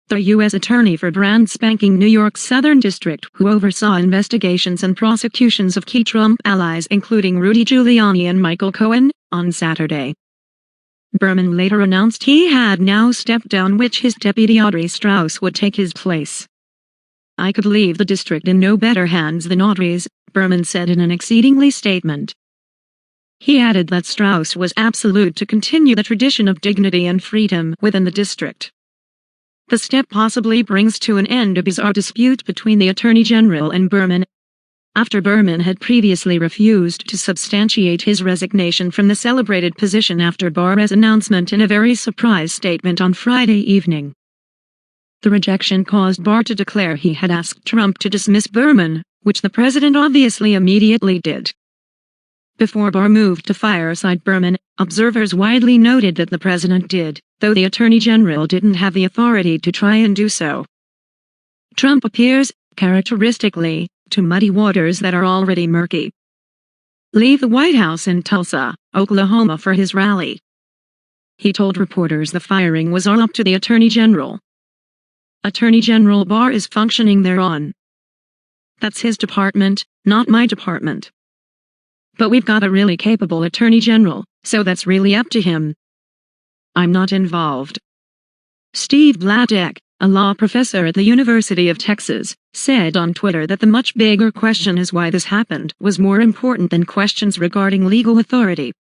the U.S. Attorney for brand-spanking New York's Southern District, who oversaw investigations and prosecutions of key Trump allies including Rudy Giuliani and Michael Cohen, on Saturday. Berman later announced he had now stepped down, which his deputy Audrey Strauss would take his place. "I could leave the district in no better hands than Audrey's," Berman said in an exceedingly statement. He added that Strauss was absolute to continue the tradition of dignity and freedom within the district. The step possibly brings to an end a bizarre dispute between the Attorney General and Berman, after Berman had previously refused to substantiate his resignation from the celebrated position after Barr's announcement in a very surprise statement on Friday evening. The rejection caused Barr to declare he had asked Trump to dismiss Berman, which the president obviously immediately did. Before Barr moved to fireside Berman, observers widely noted that the president did, though the Attorney General didn't have the authority to try and do so. Trump appears, characteristically, to muddy waters that are already murky. Leave the White House in Tulsa, Oklahoma for his rally. He told reporters the firing was all up to the Attorney General. Attorney General Barr is functioning thereon. That's his department, not my department. But we've got a really capable Attorney General, so that's really up to him. I'm not involved. Steve Vladek, a law professor at the University of Texas, said on Twitter that the much bigger question is why this happened was more important than questions regarding legal authority.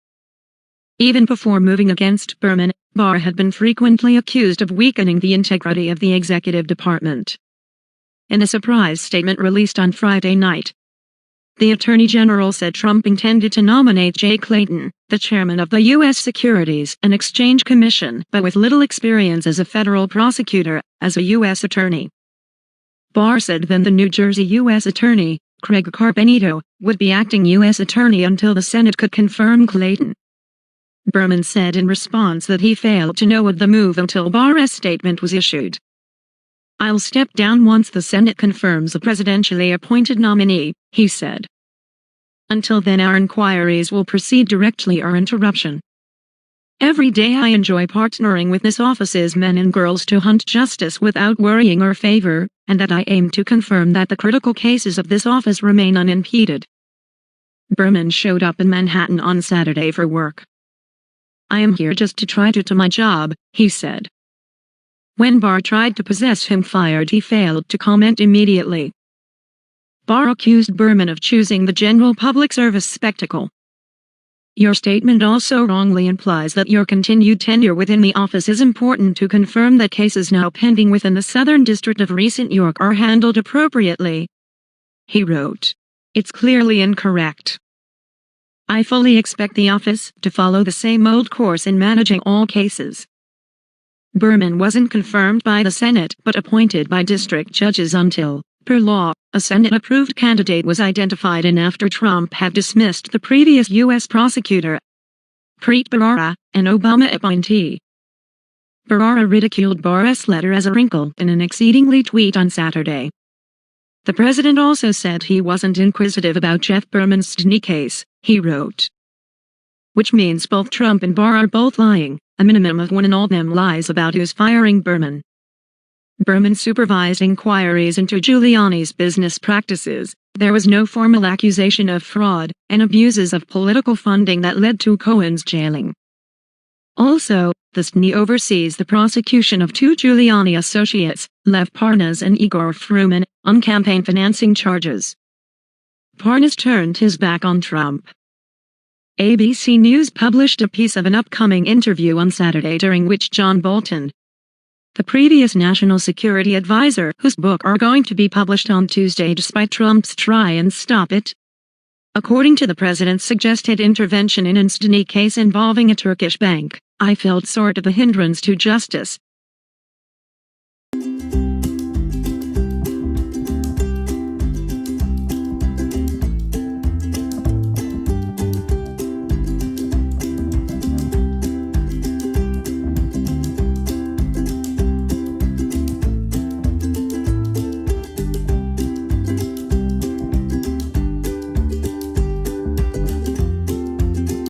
Even before moving against Berman, Barr had been frequently accused of weakening the integrity of the executive department. In a surprise statement released on Friday night, the Attorney General said Trump intended to nominate Jay Clayton, the chairman of the U.S. Securities and Exchange Commission, but with little experience as a federal prosecutor, as a U.S. attorney. Barr said then the New Jersey U.S. Attorney, Craig Carpenito, would be acting U.S. Attorney until the Senate could confirm Clayton. Berman said in response that he failed to know of the move until Barr's statement was issued. "I'll step down once the Senate confirms a presidentially appointed nominee," he said. "Until then our inquiries will proceed directly or interruption. Every day I enjoy partnering with this office's men and girls to hunt justice without worrying or favor, and that I aim to confirm that the critical cases of this office remain unimpeded." Berman showed up in Manhattan on Saturday for work. "I am here just to try to do my job," he said. When Barr tried to possess him fired, he failed to comment immediately. Barr accused Berman of choosing the general public service spectacle. "Your statement also wrongly implies that your continued tenure within the office is important to confirm that cases now pending within the Southern District of recent York are handled appropriately," he wrote. "It's clearly incorrect. I fully expect the office to follow the same old course in managing all cases." Berman wasn't confirmed by the Senate but appointed by district judges until, per law, a Senate-approved candidate was identified and after Trump had dismissed the previous U.S. prosecutor, Preet Bharara, an Obama appointee. Bharara ridiculed Barr's letter as a wrinkle in an exceedingly tweet on Saturday. The president also said he wasn't inquisitive about Jeff Berman's Steny case, he wrote. Which means both Trump and Barr are both lying, a minimum of one and all them lies about who's firing Berman. Berman supervised inquiries into Giuliani's business practices. There was no formal accusation of fraud and abuses of political funding that led to Cohen's jailing. Also, the Steny oversees the prosecution of two Giuliani associates, Lev Parnas and Igor Fruman, on campaign financing charges. Parnas turned his back on Trump. ABC News published a piece of an upcoming interview on Saturday during which John Bolton, the previous national security advisor whose book are going to be published on Tuesday despite Trump's try and stop it, according to the president's suggested intervention in an Steny case involving a Turkish bank, "I felt sort of a hindrance to justice,"